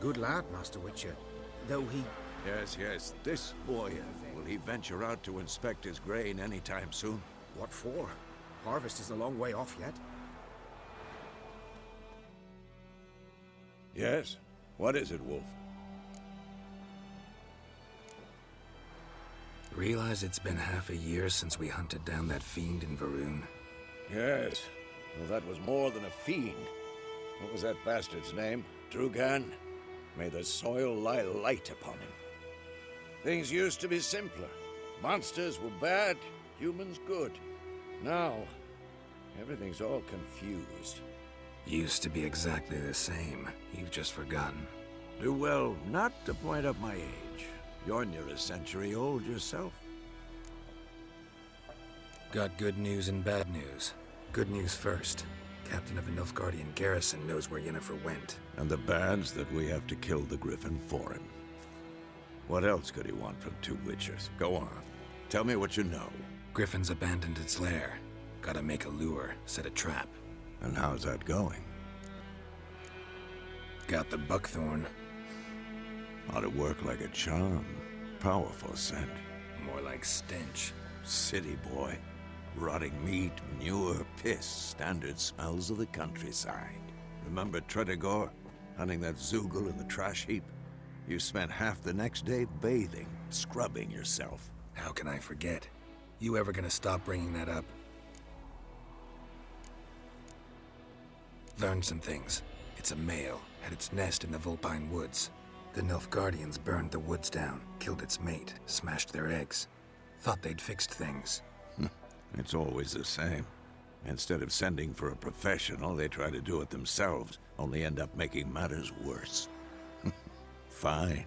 good lad, Master Witcher. Though he... Yes, yes, this boy. Will he venture out to inspect his grain anytime soon? What for? Harvest is a long way off yet. Yes? What is it, Wolf? Realize it's been half a year since we hunted down that fiend in Varun? Yes. Well, that was more than a fiend. What was that bastard's name? Drugan? May the soil lie light upon him. Things used to be simpler. Monsters were bad, humans good. Now, everything's all confused. Used to be exactly the same. You've just forgotten. Do well not to point up my age. You're near a century old yourself. Got good news and bad news. Good news first. Captain of a Nilfgaardian garrison knows where Yennefer went. And the bad's that we have to kill the Griffin for him. What else could he want from two Witchers? Go on. Tell me what you know. Griffin's abandoned its lair. Gotta make a lure, set a trap. And how's that going? Got the buckthorn. Ought to work like a charm. Powerful scent. More like stench. City boy. Rotting meat, manure, piss. Standard smells of the countryside. Remember Tretogor? Hunting that Zoogle in the trash heap? You spent half the next day bathing, scrubbing yourself. How can I forget? You ever gonna stop bringing that up? Learned some things. It's a male, had its nest in the Vulpine Woods. The Nilfgaardians burned the woods down, killed its mate, smashed their eggs. Thought they'd fixed things. It's always the same. Instead of sending for a professional, they try to do it themselves, only end up making matters worse. Fine.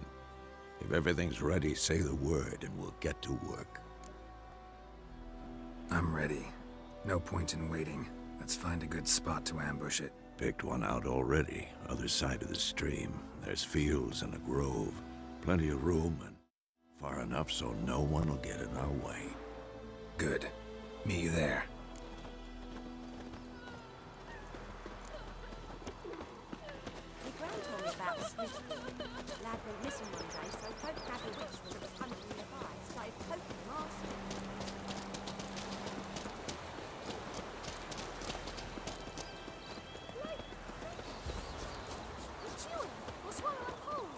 If everything's ready, say the word and we'll get to work. I'm ready. No point in waiting. Let's find a good spot to ambush it. Picked one out already, other side of the stream. There's fields and a grove. Plenty of room and far enough so no one will get in our way. Good. Meet you there. My grand told me about a snitch boy. The lad went missing one day, so folk gathered witches that was hunting nearby and started poking Master. What's wrong with the pole?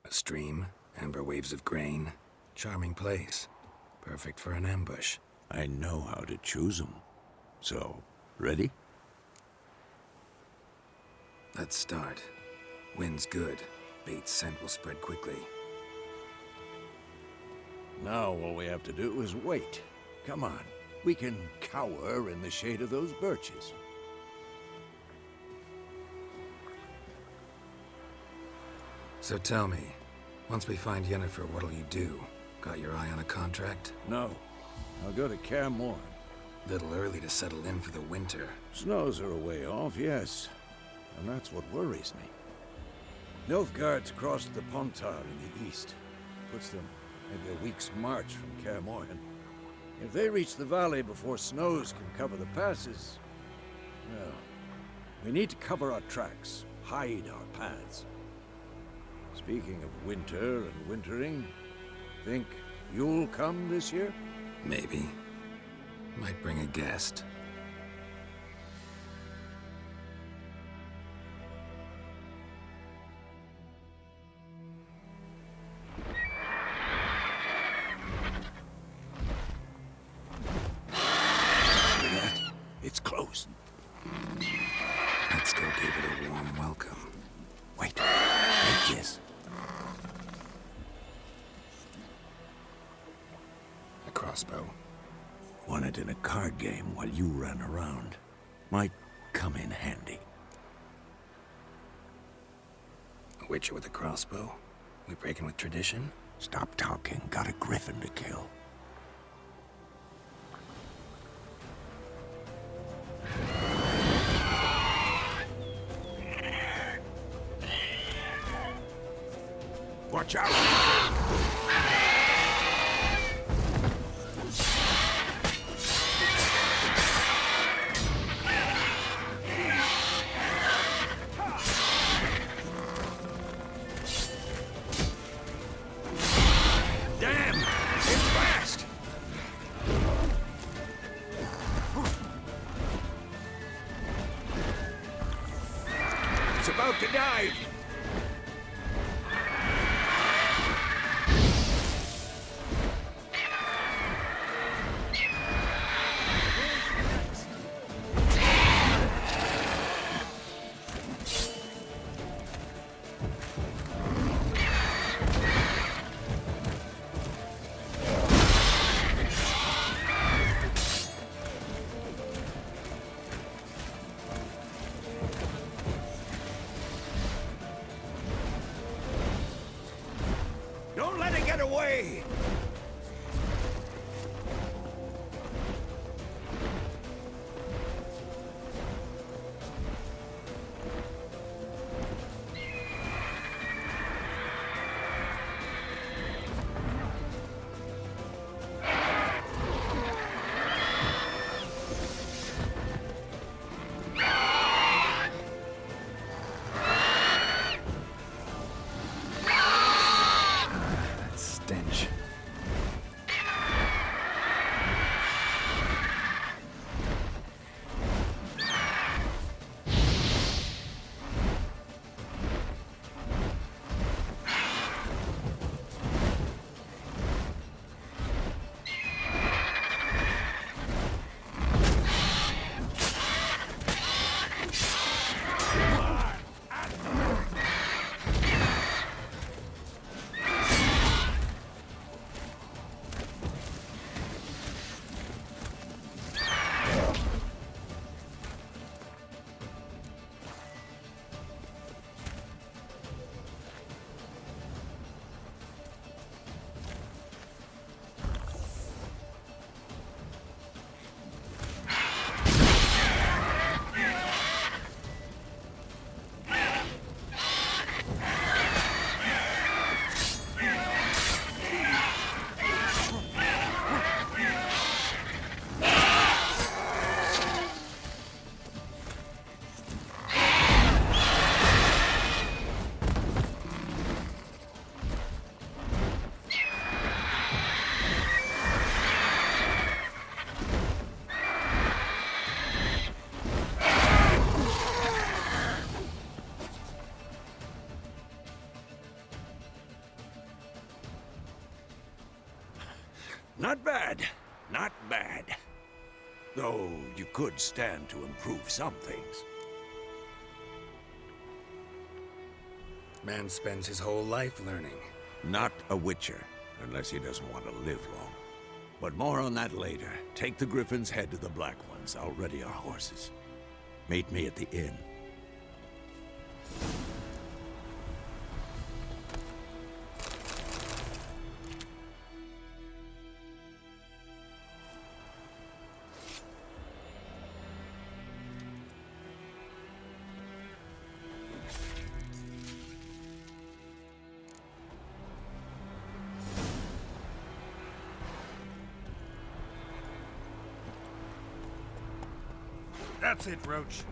A stream, amber waves of grain. Charming place. Perfect for an ambush. I know how to choose them. So, ready? Let's start. Wind's good. Bait's scent will spread quickly. Now all we have to do is wait. Come on. We can cower in the shade of those birches. So tell me, once we find Yennefer, what'll you do? Got your eye on a contract? No. I'll go to Kaer Morhen. Little early to settle in for the winter. Snows are a way off, yes. And that's what worries me. Nilfgaard's crossed the Pontar in the east. Puts them maybe a week's march from Kaer Morhen. If they reach the valley before snows can cover the passes, well, we need to cover our tracks, hide our paths. Speaking of winter and wintering, think you'll come this year? Maybe. Might bring a guest. It's close. Let's go give it a warm welcome. Wait. Make this. A crossbow. Won it in a card game while you ran around. Might come in handy. A witcher with a crossbow? We breaking with tradition? Stop talking. Got a griffin to kill. Watch out! Damn! It's fast! It's about to dive! Don't let it get away! Stench. Not bad. Not bad. Though you could stand to improve some things. Man spends his whole life learning. Not a witcher, unless he doesn't want to live long. But more on that later. Take the Griffin's head to the Black Ones. I'll ready our horses. Meet me at the inn. That's it, Roach.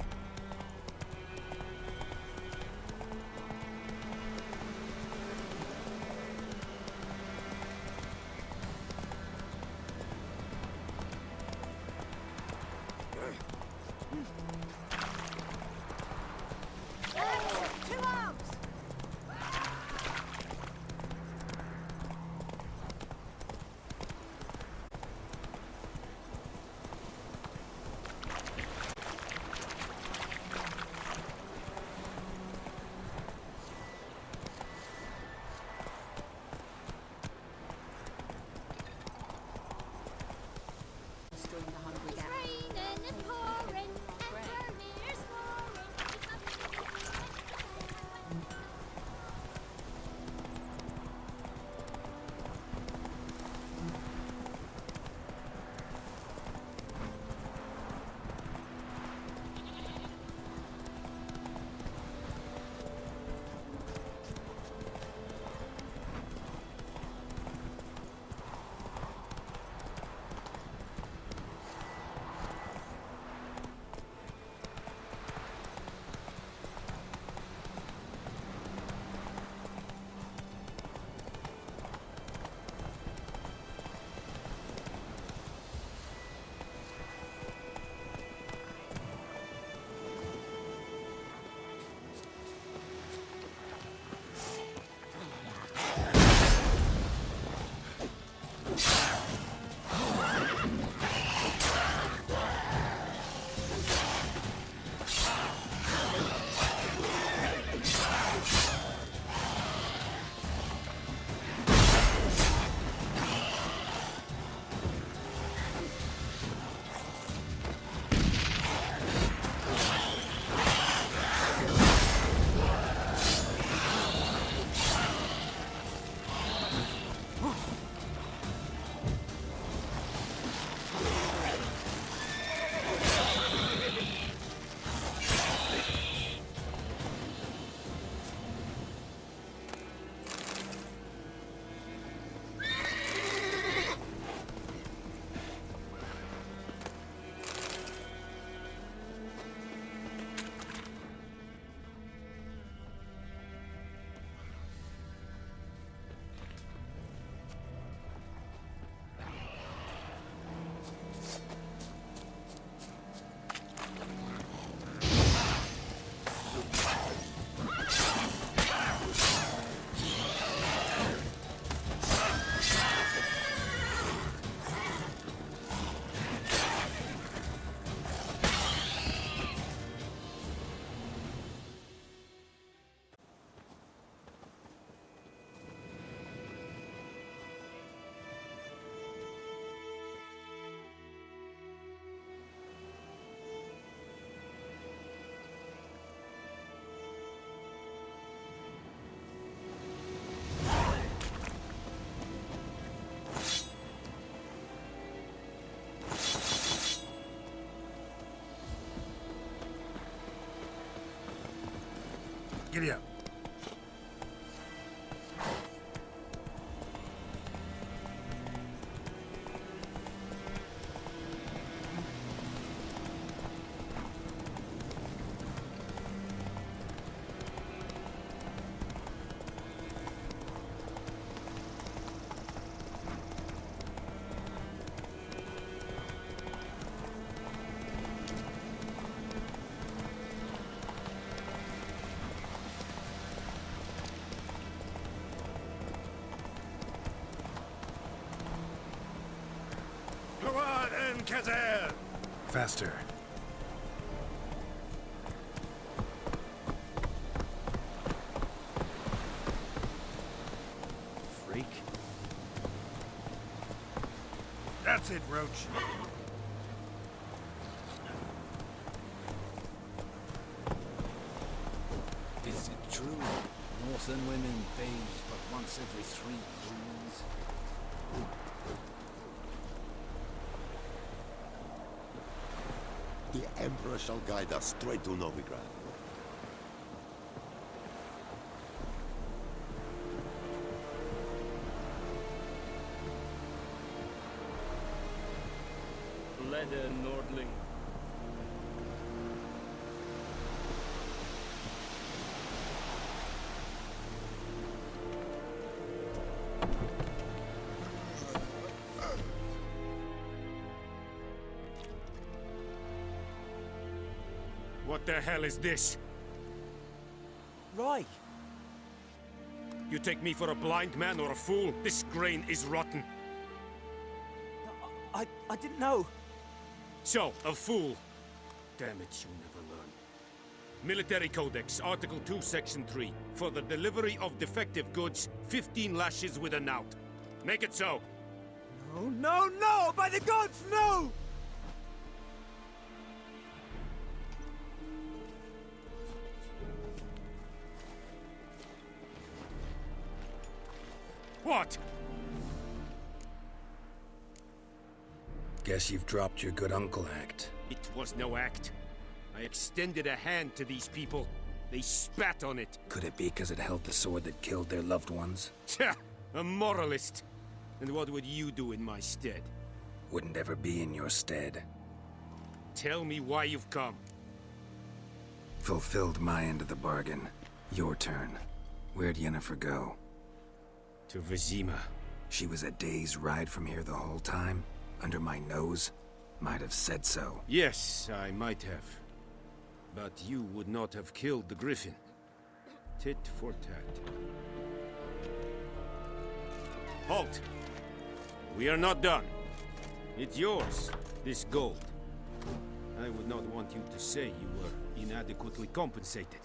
Giddy up. UNCLEBENNJY! Faster. Freak. That's it, Roach. Is it true? Northern women bathe but once every 3 moons. The Emperor shall guide us straight to Novigrad. Leather Nordling. What the hell is this? Right. You take me for a blind man or a fool? This grain is rotten. I didn't know. So, a fool. Damn it, you never learn. Military Codex, Article 2, Section 3. For the delivery of defective goods, 15 lashes with a knout. Make it so. No, no, no! By the gods, no! What? Guess you've dropped your good uncle act. It was no act. I extended a hand to these people. They spat on it. Could it be because it held the sword that killed their loved ones? Tja, a moralist. And what would you do in my stead? Wouldn't ever be in your stead. Tell me why you've come. Fulfilled my end of the bargain. Your turn. Where'd Yennefer go? To Vizima. She was a day's ride from here the whole time? Under my nose? Might have said so. Yes, I might have. But you would not have killed the griffin. Tit for tat. Halt! We are not done. It's yours, this gold. I would not want you to say you were inadequately compensated.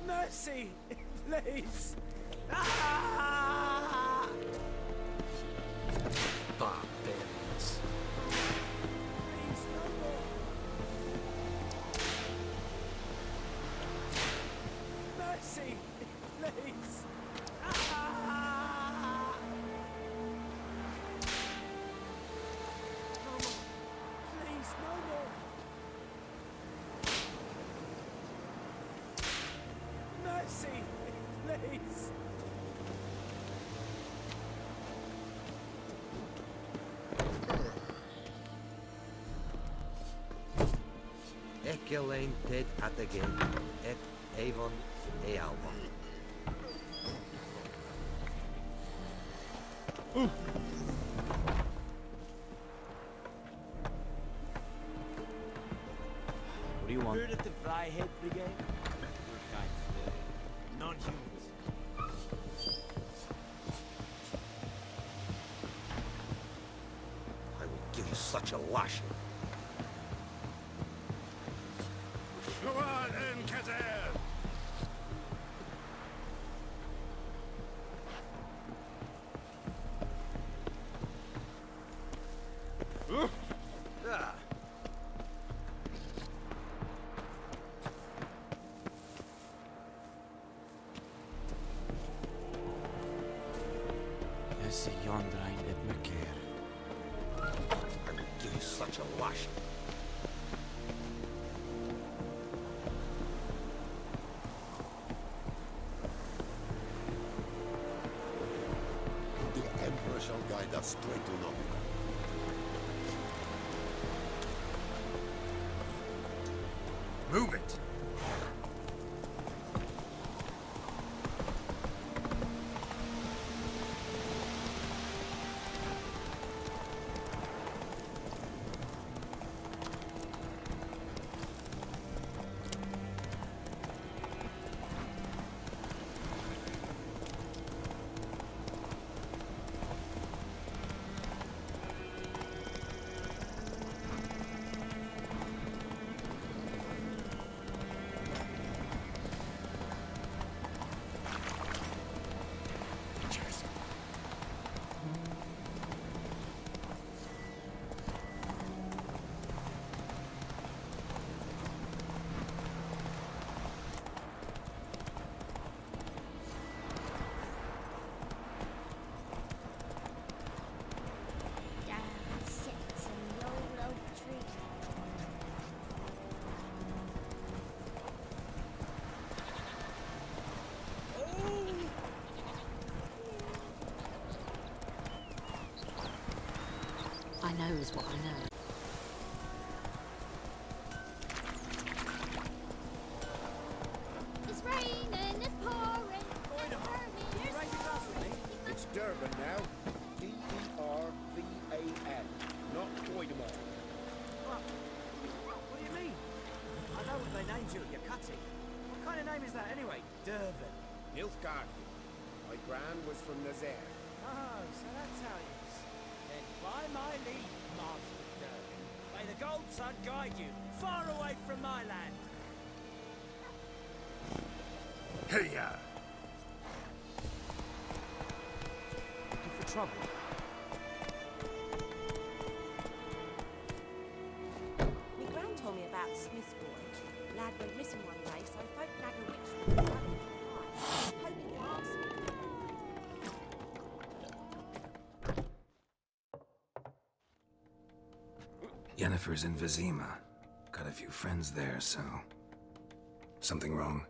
Mercy, please. Ah! Barbarians. Please, no more. Mercy, please. Ah! No more. Please, no more. Mercy, please. Echelijn ted again, et Avon ealma. What do you want? Heard of the Fryhead Brigade? Non-humans. I will give you such a lashing. UNCLEBENNJY! Se yondrain et meker. I will give you such a lash. The Emperor shall guide us straight to Novigrad. Move it! I knows what I know. It's raining, it's pouring. It's Durban now. D-E-R-V-A-N. Not Koidemar. What? What do you mean? I know what they named you at your cutting. What kind of name is that anyway? Durban. Nilfgaard. My gran was from Nazaire. Oh, so that's how it is. Then by my leave, Master Durban, may the gold sun guide you far away from my land. Hey-ya! Looking for trouble? My gran told me about Smith's boy. Lad went missing one day, so folk nagged a witch with a gun in the eye. Hoping you answer. Yennefer's in Vizima. Got a few friends there, so... Something wrong?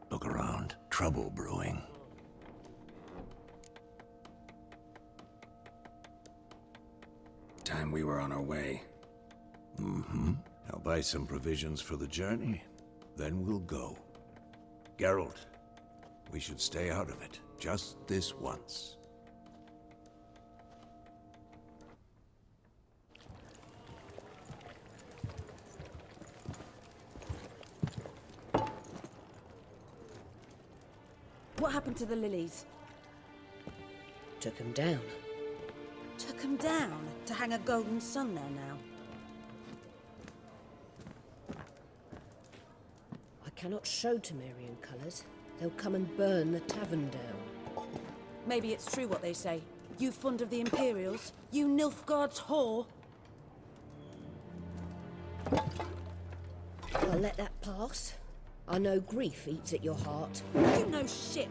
Look around. Trouble brewing. Time we were on our way. Mm-hmm. I'll buy some provisions for the journey. Then we'll go. Geralt, we should stay out of it. Just this once. What happened to the lilies? Took him down. Took 'em down to hang a golden sun there now. I cannot show Temerian colours. They'll come and burn the tavern down. Maybe it's true what they say. You fond of the Imperials? You Nilfgaard's whore? I'll let that pass. I know grief eats at your heart. You know shit.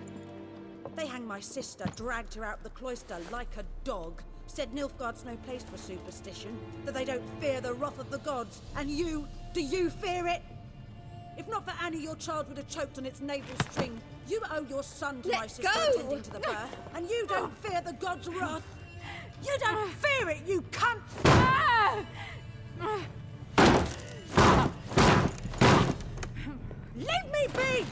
They hanged my sister, dragged her out the cloister like a dog. Said Nilfgaard's no place for superstition, that they don't fear the wrath of the gods. And you, do you fear it? If not for Annie, your child would have choked on its navel string. You owe your son to my sister attending to the birth, and you don't fear the gods' wrath. You don't fear it, you cunt! Leave me be!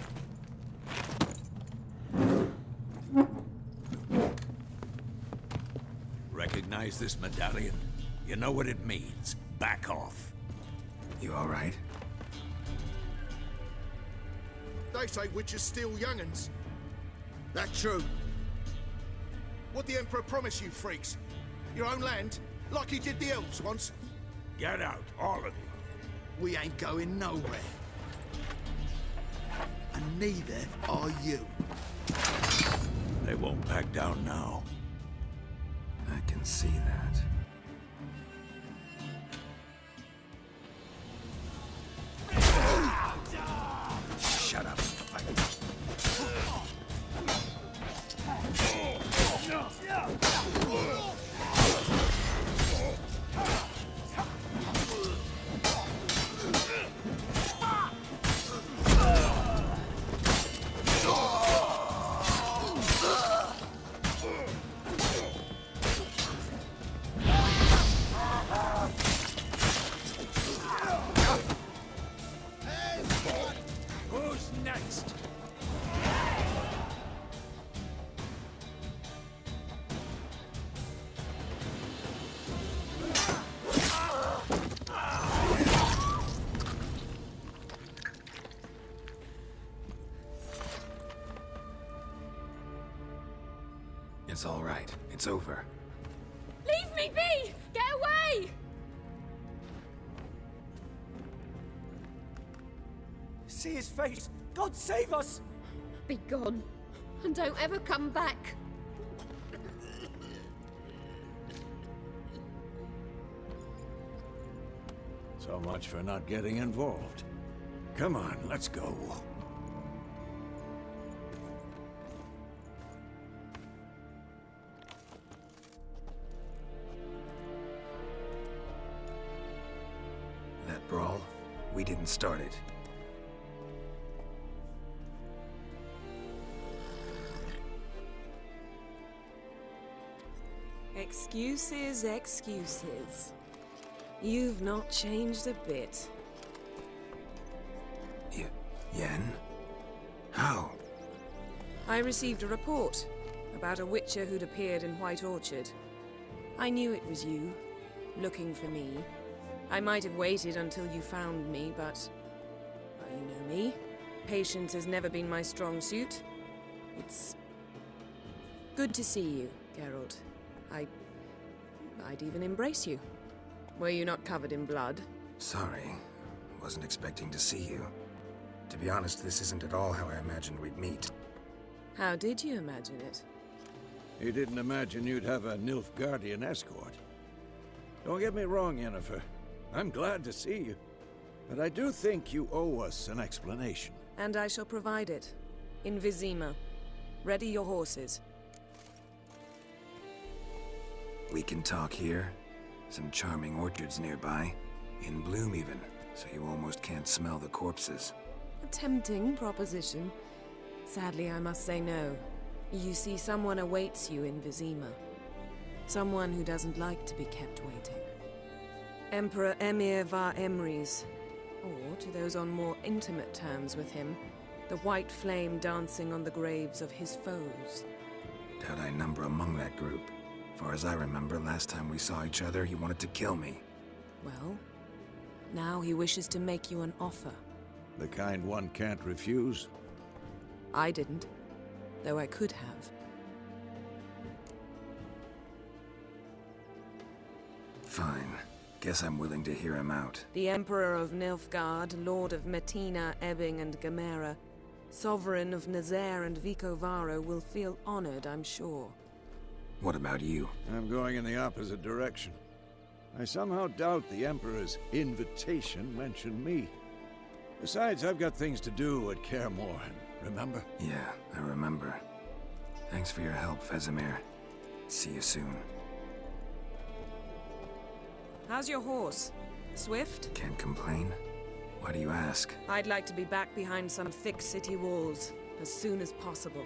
Recognize this medallion? You know what it means. Back off. You all right? They say witches steal young'uns. That true? What the Emperor promise you, freaks? Your own land? Like he did the elves once? Get out, all of you. We ain't going nowhere. And neither are you. They won't back down now. I can see that. Shut up. Fight. It's all right. It's over. Leave me be! Get away! See his face! God save us! Be gone, and don't ever come back. So much for not getting involved. Come on, let's go. That brawl, we didn't start it. Excuses, excuses. You've not changed a bit. Yen? How? I received a report about a witcher who'd appeared in White Orchard. I knew it was you, looking for me. I might have waited until you found me, but... well, you know me. Patience has never been my strong suit. It's... good to see you, Geralt. I'd even embrace you. Were you not covered in blood? Sorry. Wasn't expecting to see you. To be honest, this isn't at all how I imagined we'd meet. How did you imagine it? You didn't imagine you'd have a Nilfgaardian escort. Don't get me wrong, Yennefer. I'm glad to see you. But I do think you owe us an explanation. And I shall provide it. In Vizima. Ready your horses. We can talk here. Some charming orchards nearby. In bloom even, so you almost can't smell the corpses. A tempting proposition. Sadly, I must say no. You see, someone awaits you in Vizima. Someone who doesn't like to be kept waiting. Emperor Emir var Emrys. Or, to those on more intimate terms with him, the white flame dancing on the graves of his foes. Doubt I number among that group. Far as I remember, last time we saw each other, he wanted to kill me. Well, now he wishes to make you an offer. The kind one can't refuse? I didn't, though I could have. Fine. Guess I'm willing to hear him out. The Emperor of Nilfgaard, Lord of Metina, Ebbing, and Gamera, Sovereign of Nazaire and Vicovaro will feel honored, I'm sure. What about you? I'm going in the opposite direction. I somehow doubt the Emperor's invitation mentioned me. Besides, I've got things to do at Kaer Morhen, remember? Yeah, I remember. Thanks for your help, Vesemir. See you soon. How's your horse? Swift? Can't complain. Why do you ask? I'd like to be back behind some thick city walls as soon as possible.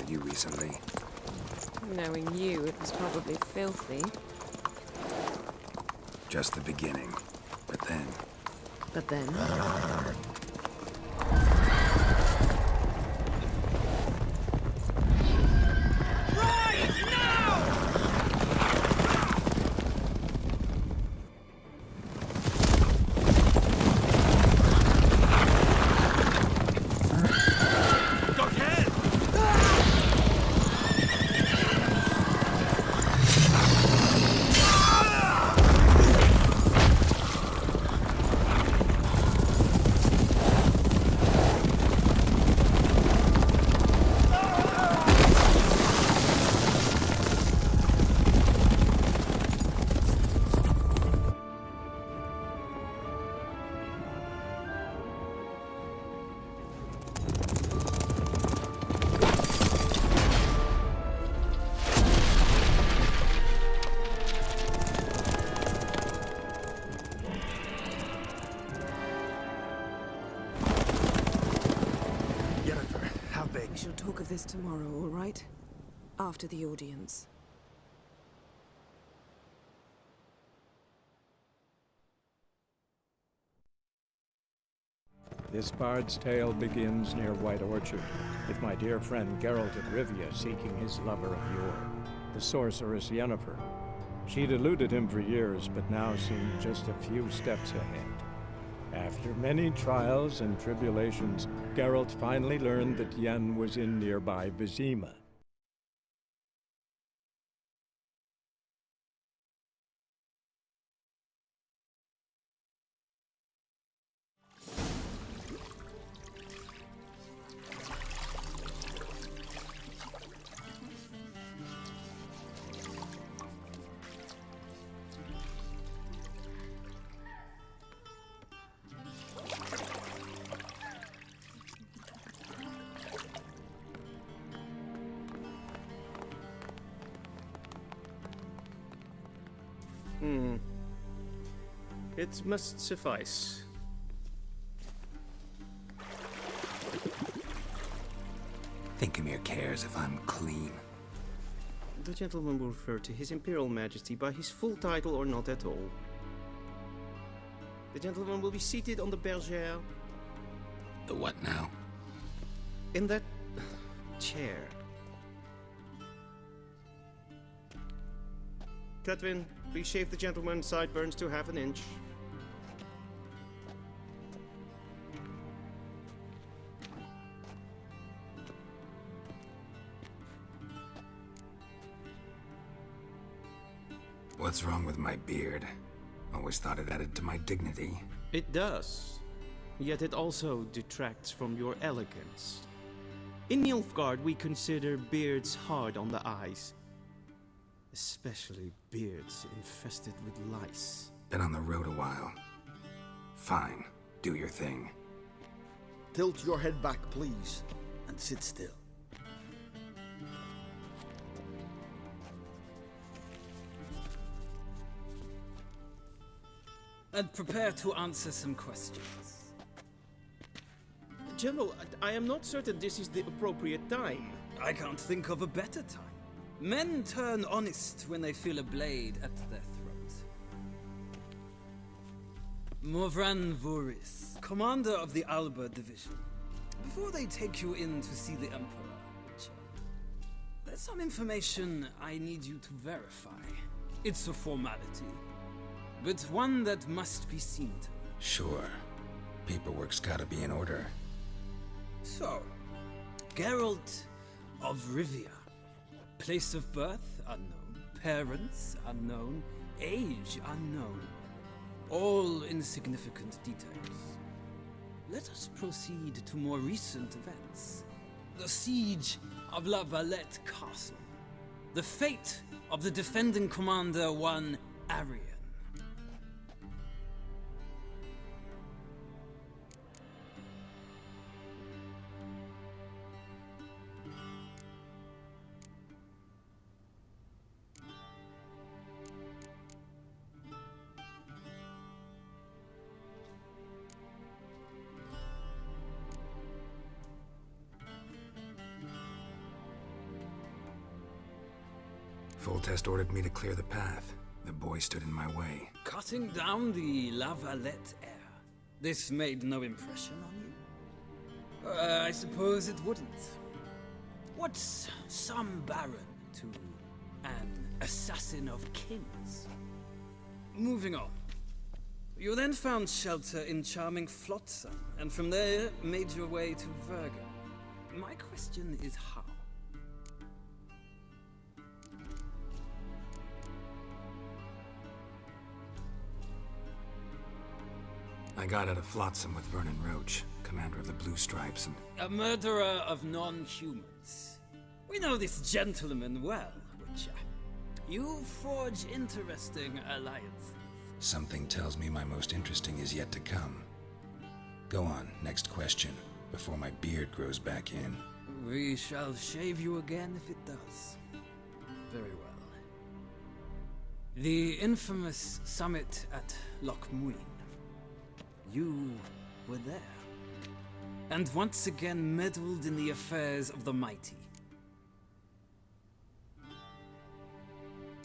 You recently. Knowing you, it was probably filthy. Just the beginning. But then... But then? shall talk of this tomorrow, all right? After the audience. This bard's tale begins near White Orchard, with my dear friend Geralt of Rivia seeking his lover of yore, the sorceress Yennefer. She'd eluded him for years, but now seemed just a few steps ahead. After many trials and tribulations, Geralt finally learned that Yen was in nearby Vizima. It must suffice. Thinkemere cares if I'm clean. The gentleman will refer to His Imperial Majesty by his full title or not at all. The gentleman will be seated on the bergère. The what now? In that chair. Cutwin, please shave the gentleman's sideburns to half an inch. What's wrong with my beard? Always thought it added to my dignity. It does. Yet it also detracts from your elegance. In Nilfgaard, we consider beards hard on the eyes. Especially beards infested with lice. Been on the road a while. Fine. Do your thing. Tilt your head back, please, and sit still. And prepare to answer some questions. General, I am not certain this is the appropriate time. I can't think of a better time. Men turn honest when they feel a blade at their throat. Morvran Voris, commander of the Alba Division. Before they take you in to see the Emperor, Witcher, there's some information I need you to verify. It's a formality, but one that must be seen to. Sure. Paperwork's gotta be in order. So, Geralt of Rivia. Place of birth unknown, parents unknown, age unknown. All insignificant details. Let us proceed to more recent events. The siege of La Valette Castle. The fate of the defending commander, one Arian. Foltest ordered me to clear the path. The boy stood in my way. Cutting down the La Valette heir. This made no impression on you? I suppose it wouldn't. What's some baron to an assassin of kings? Moving on. You then found shelter in charming Flotsam, and from there made your way to Vergen. My question is how? I got out of Flotsam with Vernon Roach, commander of the Blue Stripes, and... A murderer of non-humans. We know this gentleman well, Witcher. You forge interesting alliances. Something tells me my most interesting is yet to come. Go on, next question, before my beard grows back in. We shall shave you again if it does. Very well. The infamous summit at Loch Muin. You were there. and once again meddled in the affairs of the mighty.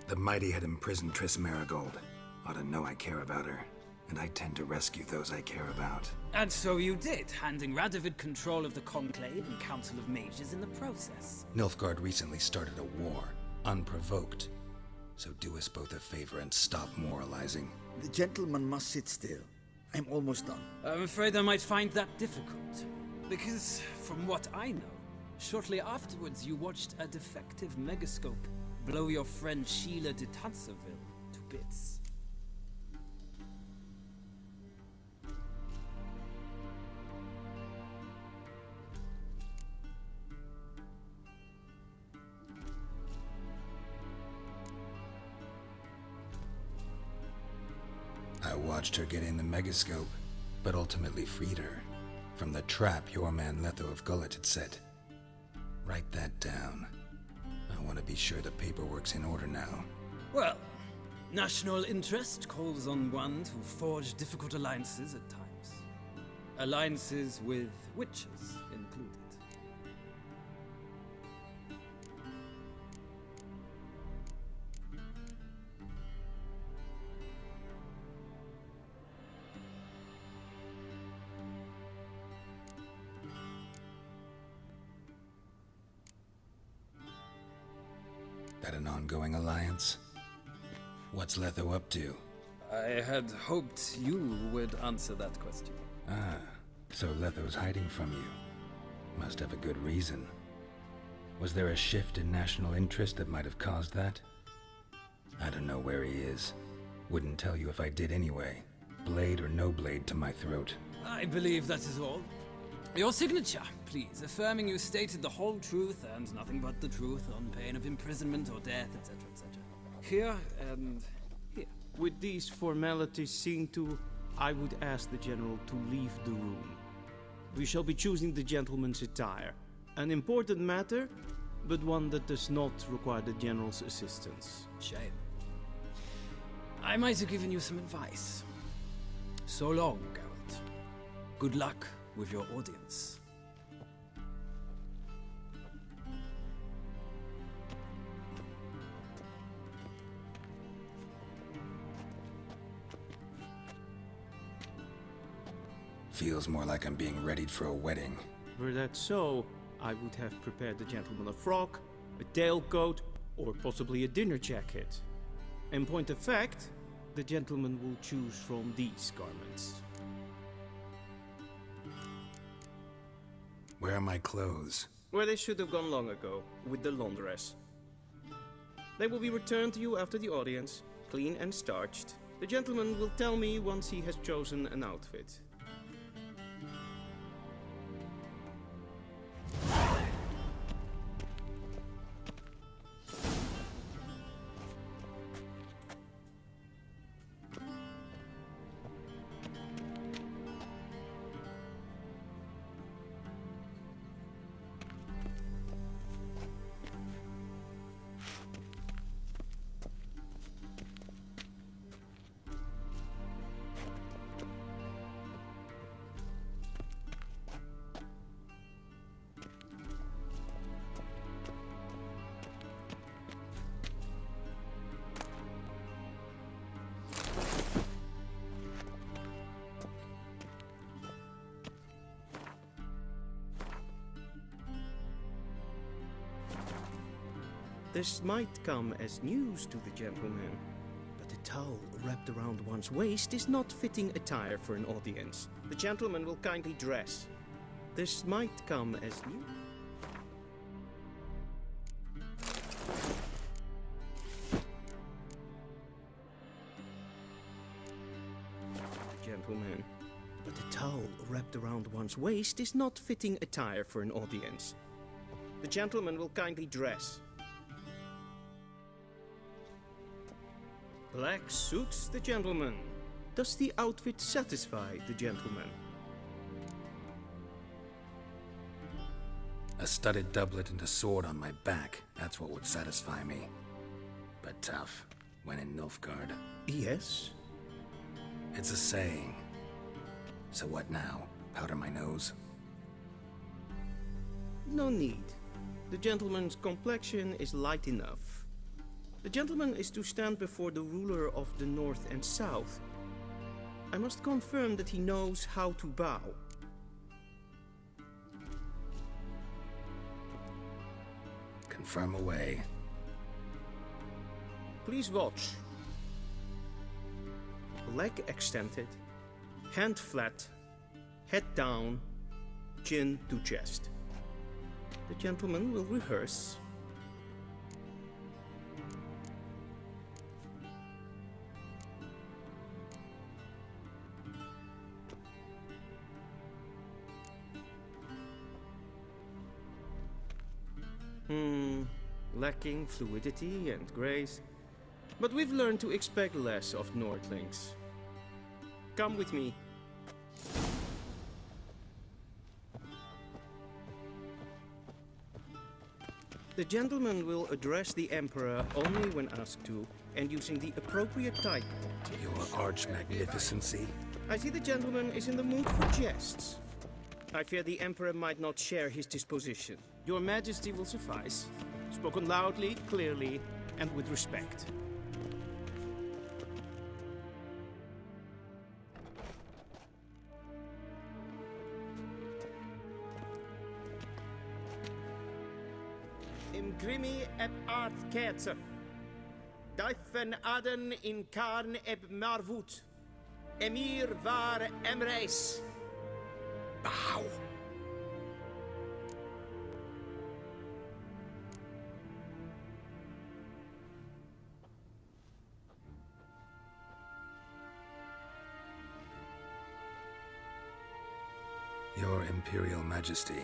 The mighty had imprisoned Triss Marigold. Ought to know I care about her, and I tend to rescue those I care about. And so you did, handing Radovid control of the Conclave and Council of Mages in the process. Nilfgaard recently started a war, unprovoked. So do us both a favor and stop moralizing. The gentleman must sit still. I'm almost done. I'm afraid I might find that difficult. Because, from what I know, shortly afterwards you watched a defective megascope blow your friend Sheila de Tanserville to bits. I watched her get in the megascope, but ultimately freed her from the trap your man Letho of Gullet had set. Write that down. I want to be sure the paperwork's in order now. Well, national interest calls on one to forge difficult alliances at times. Alliances with witches included. That an ongoing alliance? What's Letho up to? I had hoped you would answer that question. Ah, so Letho's hiding from you. Must have a good reason. Was there a shift in national interest that might have caused that? I don't know where he is. Wouldn't tell you if I did anyway. Blade or no blade to my throat. I believe that is all. Your signature, please, affirming you stated the whole truth and nothing but the truth on pain of imprisonment or death, etc., etc. Here and here. With these formalities seen to, I would ask the General to leave the room. We shall be choosing the gentleman's attire. An important matter, but one that does not require the General's assistance. Shame. I might have given you some advice. So long, Geralt. Good luck with your audience. Feels more like I'm being readied for a wedding. Were that so, I would have prepared the gentleman a frock, a tailcoat, or possibly a dinner jacket. In point of fact, the gentleman will choose from these garments. Where are my clothes? Where they should have gone long ago, with the laundress. They will be returned to you after the audience, clean and starched. The gentleman will tell me once he has chosen an outfit. This might come as news to the gentleman, but a towel wrapped around one's waist is not fitting attire for an audience. The gentleman will kindly dress. This might come as news. Gentleman, but a towel wrapped around one's waist is not fitting attire for an audience. The gentleman will kindly dress. Black suits the gentleman. Does the outfit satisfy the gentleman? A studded doublet and a sword on my back. That's what would satisfy me. But tough, when in Nilfgaard. Yes? It's a saying. So what now? Powder my nose? No need. The gentleman's complexion is light enough. The gentleman is to stand before the ruler of the North and South. I must confirm that he knows how to bow. Confirm away. Please watch. Leg extended, hand flat, head down, chin to chest. The gentleman will rehearse. Lacking fluidity and grace. But we've learned to expect less of Nordlings. Come with me. The gentleman will address the Emperor only when asked to, and using the appropriate title. Your Arch-Magnificency. I see the gentleman is in the mood for jests. I fear the Emperor might not share his disposition. Your Majesty will suffice. Spoken loudly, clearly, and with respect. Imgrimi eb art ketzer. Duifen aden in karn eb marvoet. Emir var emreis. Bow. Your Imperial Majesty.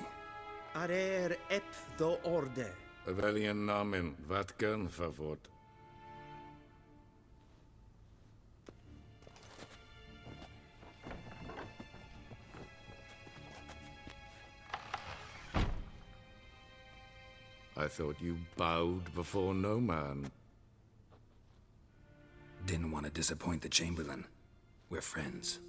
Arer ep the orde. Weljen namen, wat kan favort? I thought you bowed before no man. Didn't want to disappoint the Chamberlain. We're friends.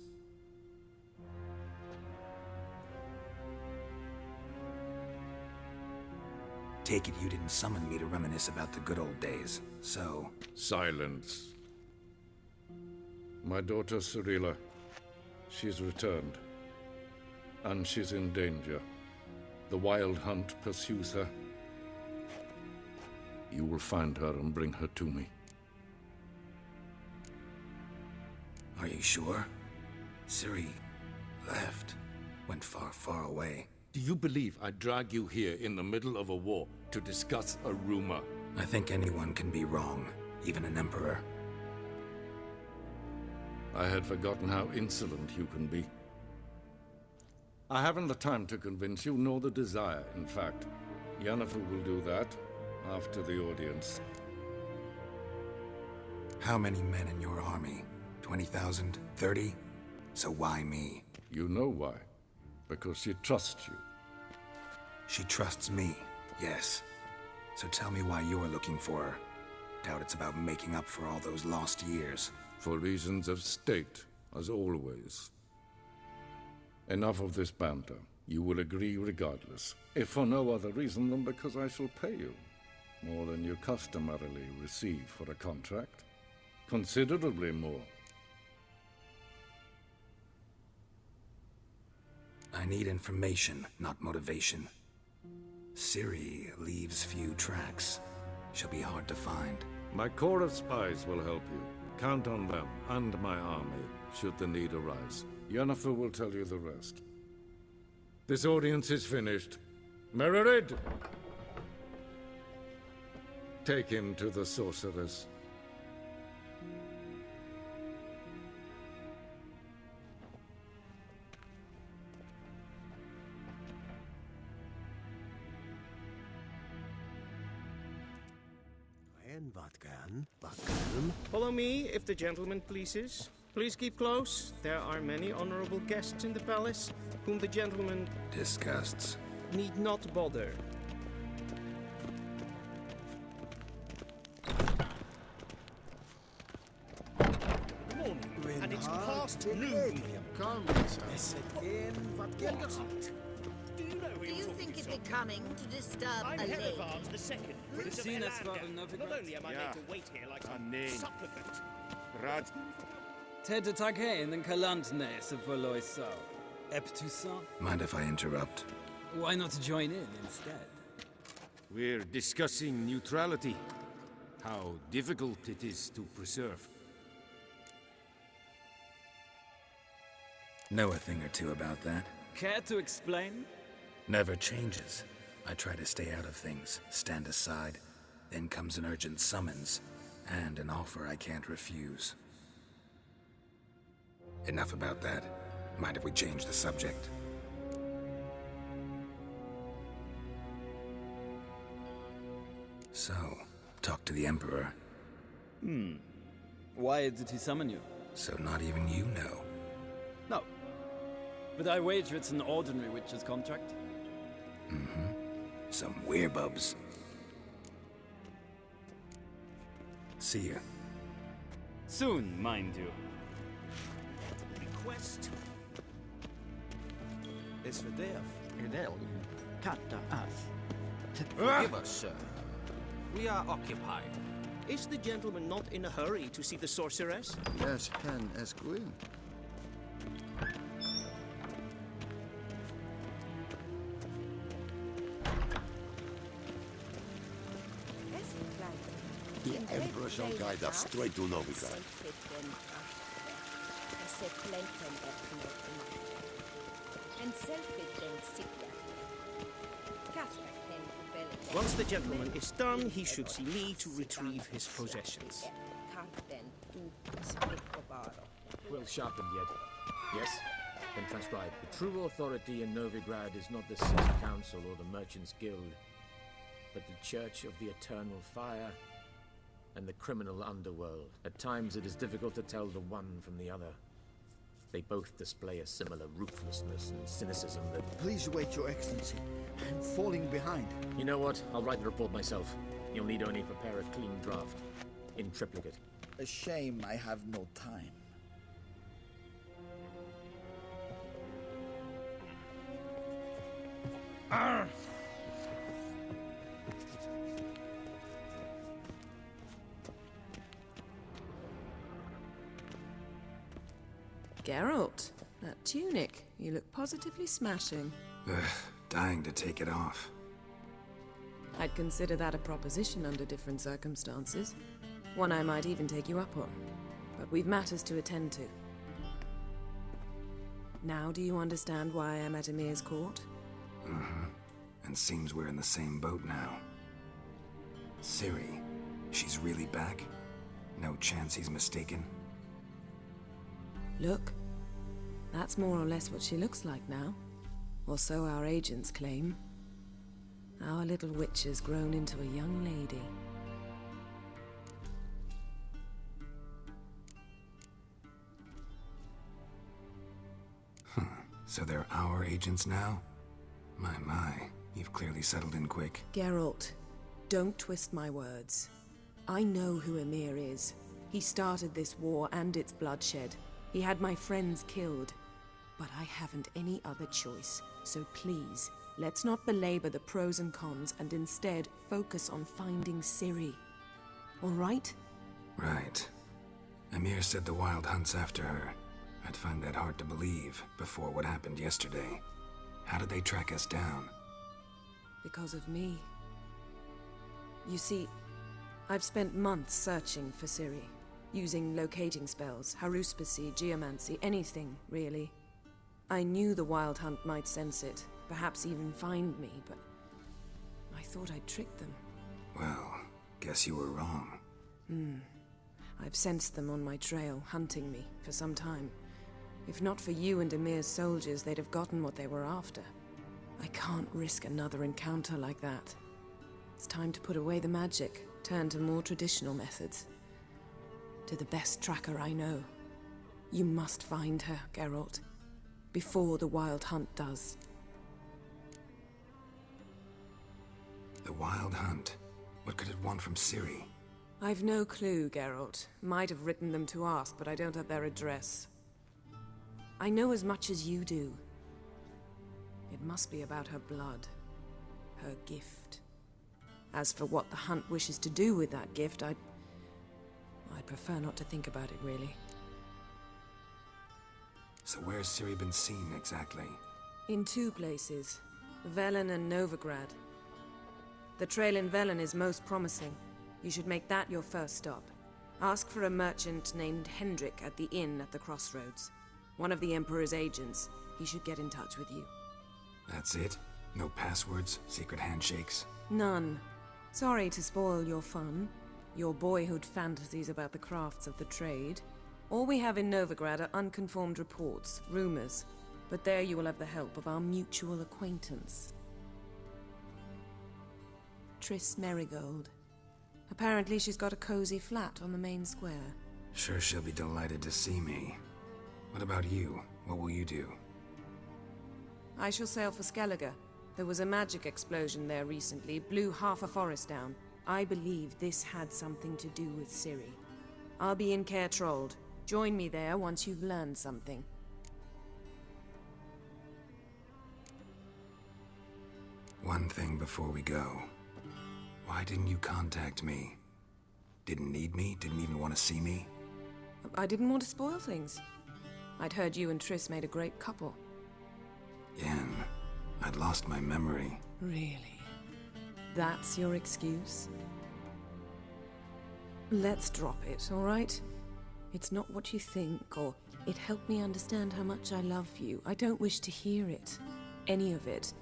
Take it you didn't summon me to reminisce about the good old days, so... Silence. My daughter Cirilla, she's returned. And she's in danger. The Wild Hunt pursues her. You will find her and bring her to me. Are you sure? Ciri left. Went far, far away. Do you believe I'd drag you here in the middle of a war to discuss a rumor? I think anyone can be wrong, even an emperor. I had forgotten how insolent you can be. I haven't the time to convince you, nor the desire, in fact. Yennefer will do that after the audience. How many men in your army? 20,000? 30? So why me? You know why. Because she trusts you. She trusts me, yes. So tell me why you're looking for her. Doubt it's about making up for all those lost years. For reasons of state, as always. Enough of this banter. You will agree regardless. If for no other reason than because I shall pay you. More than you customarily receive for a contract. Considerably more. I need information, not motivation. Ciri leaves few tracks. She'll be hard to find. My corps of spies will help you. Count on them, and my army, should the need arise. Yennefer will tell you the rest. This audience is finished. Mererid! Take him to the sorceress. Follow me, if the gentleman pleases. Please keep close. There are many honorable guests in the palace, whom the gentleman... disgusts. ...need not bother. And it's past noon. Come, Do you know who Do you think it becoming to disturb I'm a lady? Herivard the Second, Prince of Seen as Elander. far as Not Novigrad? only am I made to wait here like some name. supplicant. Rad. Ted Taghain and Kalantnes of Voloisau. Eptusan? Mind if I interrupt? Why not join in instead? We're discussing neutrality. How difficult it is to preserve. Know a thing or two about that? Care to explain? Never changes. I try to stay out of things, stand aside. Then comes an urgent summons, and an offer I can't refuse. Enough about that. Mind if we change the subject? So, talk to the Emperor. Why did he summon you? So not even you know. No. But I wager it's an ordinary witch's contract. Mm-hmm. Some werebubs. See ya. Soon, mind you. Request. Is verderf. Edel. Kata us. Forgive us, sir. We are occupied. Is the gentleman not in a hurry to see the sorceress? Yes, Pen as Queen. The Emperor shall guide us straight to Novigrad. Once the gentleman is done, he should see me to retrieve his possessions. Quill sharpened yet. Yes? Then transcribe. The true authority in Novigrad is not the City Council or the Merchants Guild, but the Church of the Eternal Fire and the criminal underworld. At times it is difficult to tell the one from the other. They both display a similar ruthlessness and cynicism that... Please wait, Your Excellency. I'm falling behind. You know what? I'll write the report myself. You'll need only prepare a clean draft. In triplicate. A shame I have no time. Arr! Geralt, that tunic. You look positively smashing. Ugh, dying to take it off. I'd consider that a proposition under different circumstances. One I might even take you up on. But we've matters to attend to. Now do you understand why I'm at Emir's court? Mm-hmm. And seems we're in the same boat now. Ciri, she's really back? No chance he's mistaken? Look, that's more or less what she looks like now. Or so our agents claim. Our little witch has grown into a young lady. So they're our agents now? My, you've clearly settled in quick. Geralt, don't twist my words. I know who Emir is. He started this war and its bloodshed. He had my friends killed. But I haven't any other choice. So please, let's not belabor the pros and cons and instead focus on finding Ciri. All right? Right. Emir said the Wild Hunt's after her. I'd find that hard to believe before what happened yesterday. How did they track us down? Because of me. You see, I've spent months searching for Ciri. Using locating spells, haruspicy, geomancy, anything, really. I knew the Wild Hunt might sense it, perhaps even find me, but I thought I'd tricked them. Well, guess you were wrong. I've sensed them on my trail, hunting me, for some time. If not for you and Emir's soldiers, they'd have gotten what they were after. I can't risk another encounter like that. It's time to put away the magic, turn to more traditional methods. To the best tracker I know. You must find her, Geralt. Before the Wild Hunt does. The Wild Hunt? What could it want from Ciri? I've no clue, Geralt. Might have written them to ask, but I don't have their address. I know as much as you do. It It must be about her blood. Her gift. As for what the Hunt wishes to do with that gift, I'd prefer not to think about it, really. So where's Ciri been seen, exactly? In two places. Velen and Novigrad. The trail in Velen is most promising. You should make that your first stop. Ask for a merchant named Hendrik at the inn at the crossroads. One of the Emperor's agents. He should get in touch with you. That's it? No passwords? Secret handshakes? None. Sorry to spoil your fun. Your boyhood fantasies about the crafts of the trade. All we have in Novigrad are unconfirmed reports, rumors. But there you will have the help of our mutual acquaintance. Triss Merigold. Apparently she's got a cozy flat on the main square. Sure she'll be delighted to see me. What about you? What will you do? I shall sail for Skellige. There was a magic explosion there recently, blew half a forest down. I believe this had something to do with Ciri. I'll be in Caer Trold. Join me there once you've learned something. One thing before we go. Why didn't you contact me? Didn't need me? Didn't even want to see me? I didn't want to spoil things. I'd heard you and Triss made a great couple. Yen, I'd lost my memory. Really? That's your excuse? Let's drop it, all right? It's not what you think, or it helped me understand how much I love you. I don't wish to hear it. Any of it.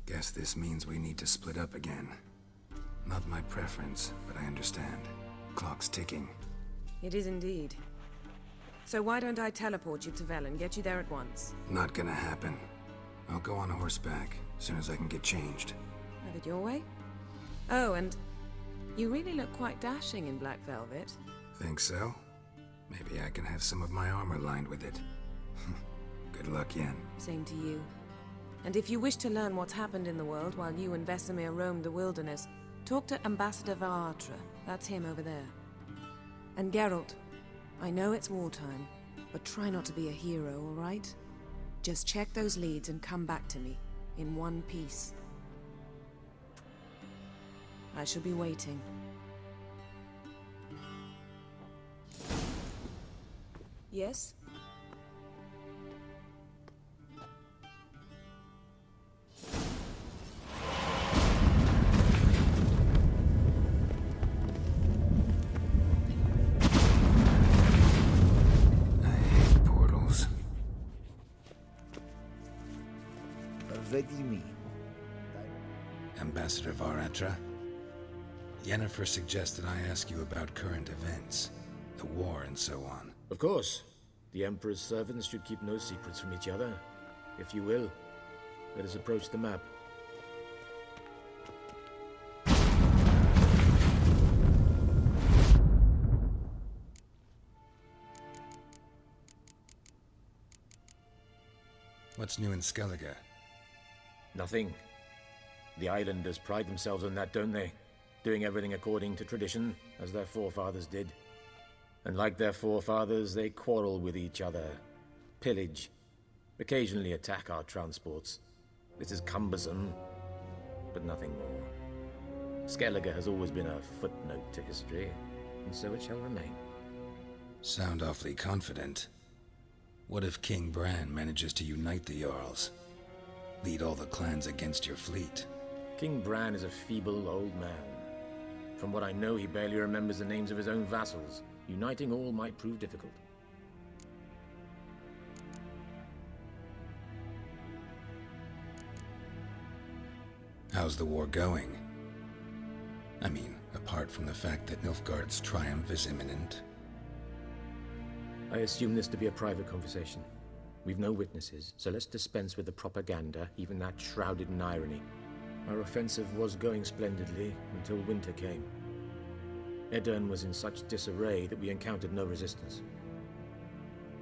Guess this means we need to split up again. Not my preference, but I understand. Clock's ticking. It is indeed. So why don't I teleport you to Velen, get you there at once? Not gonna happen. I'll go on horseback, as soon as I can get changed. Have it your way? Oh, and you really look quite dashing in black velvet. Think so? Maybe I can have some of my armor lined with it. Good luck, Yen. Same to you. And if you wish to learn what's happened in the world while you and Vesemir roamed the wilderness, talk to Ambassador Varatra. That's him over there. And Geralt, I know it's wartime, but try not to be a hero, all right? Just check those leads and come back to me, in one piece. I shall be waiting. Yes? What do you mean? Ambassador Varatra? Yennefer suggested I ask you about current events, the war and so on. Of course. The Emperor's servants should keep no secrets from each other. If you will, let us approach the map. What's new in Skellige? Nothing. The islanders pride themselves on that, don't they? Doing everything according to tradition, as their forefathers did. And like their forefathers, they quarrel with each other, pillage, occasionally attack our transports. This is cumbersome, but nothing more. Skellige has always been a footnote to history, and so it shall remain. Sound awfully confident. What if King Bran manages to unite the Jarls? Lead all the clans against your fleet? King Bran is a feeble old man. From what I know, he barely remembers the names of his own vassals. Uniting all might prove difficult. How's the war going? I mean, apart from the fact that Nilfgaard's triumph is imminent. I assume this to be a private conversation. We've no witnesses, so let's dispense with the propaganda, even that shrouded in irony. Our offensive was going splendidly until winter came. Edirn was in such disarray that we encountered no resistance.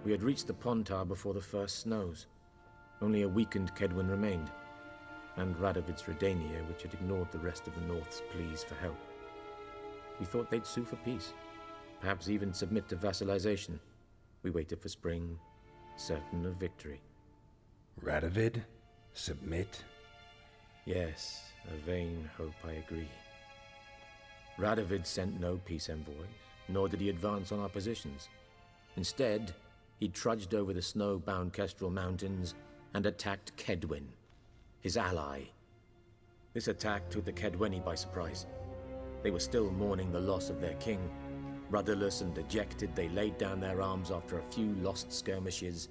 We had reached the Pontar before the first snows. Only a weakened Kedwin remained, and Radovid's Redania, which had ignored the rest of the North's pleas for help. We thought they'd sue for peace, perhaps even submit to vassalization. We waited for spring, certain of victory. Radovid? Submit? Yes, a vain hope, I agree. Radovid sent no peace envoys, nor did he advance on our positions. Instead, he trudged over the snow-bound Kestrel Mountains and attacked Kedwen, his ally. This attack took the Kedweni by surprise. They were still mourning the loss of their king. Rudderless and dejected, they laid down their arms after a few lost skirmishes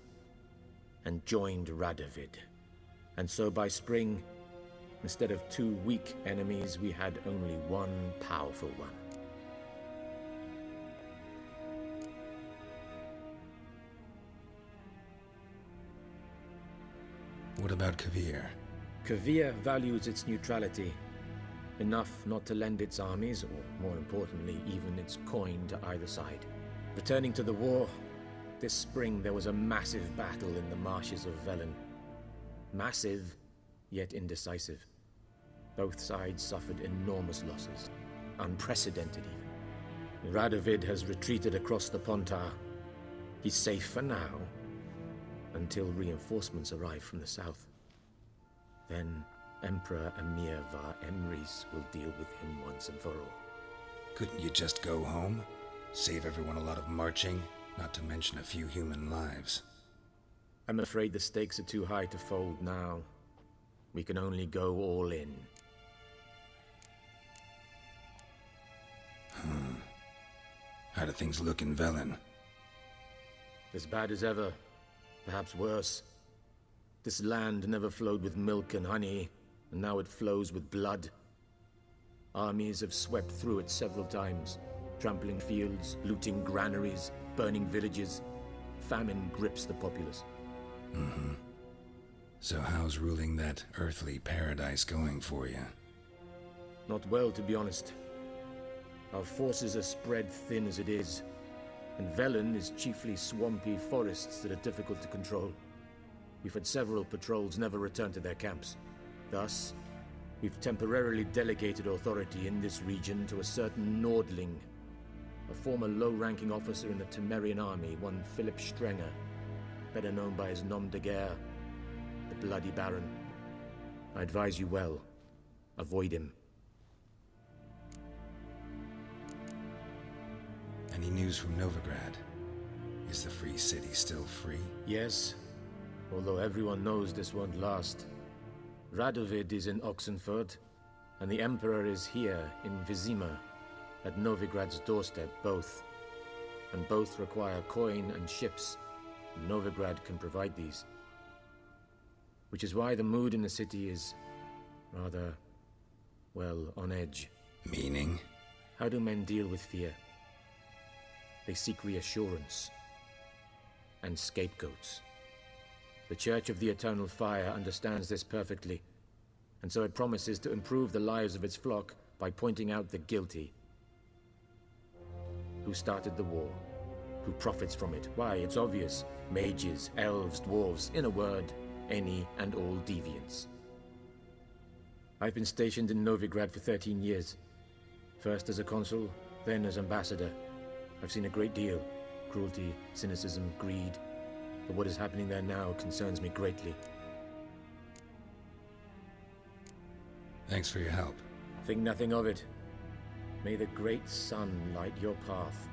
and joined Radovid. And so by spring, instead of 2 weak enemies, we had only one powerful one. What about Kavir? Kavir values its neutrality, enough not to lend its armies, or more importantly, even its coin to either side. Returning to the war, this spring there was a massive battle in the marshes of Velen. Massive, yet indecisive. Both sides suffered enormous losses, unprecedented even. Radovid has retreated across the Pontar. He's safe for now, until reinforcements arrive from the south. Then Emperor Emir var Emrys will deal with him once and for all. Couldn't you just go home? Save everyone a lot of marching, not to mention a few human lives. I'm afraid the stakes are too high to fold now. We can only go all in. How do things look in Velen? As bad as ever, perhaps worse. This land never flowed with milk and honey, and now it flows with blood. Armies have swept through it several times, trampling fields, looting granaries, burning villages. Famine grips the populace. So how's ruling that earthly paradise going for you? Not well, to be honest. Our forces are spread thin as it is, and Velen is chiefly swampy forests that are difficult to control. We've had several patrols never return to their camps. Thus, we've temporarily delegated authority in this region to a certain Nordling, a former low-ranking officer in the Temerian army, one Philip Strenger, better known by his nom de guerre, the Bloody Baron. I advise you well. Avoid him. Any news from Novigrad? Is the free city still free? Yes, although everyone knows this won't last. Radovid is in Oxenford, and the Emperor is here in Vizima, at Novigrad's doorstep, both. And both require coin and ships. Novigrad can provide these. Which is why the mood in the city is rather, well, on edge. Meaning? How do men deal with fear? They seek reassurance and scapegoats. The Church of the Eternal Fire understands this perfectly, and so it promises to improve the lives of its flock by pointing out the guilty. Who started the war? Who profits from it? Why, it's obvious. Mages, elves, dwarves, in a word, any and all deviants. I've been stationed in Novigrad for 13 years. First as a consul, then as ambassador. I've seen a great deal. Cruelty, cynicism, greed. But what is happening there now concerns me greatly. Thanks for your help. Think nothing of it. May the great sun light your path.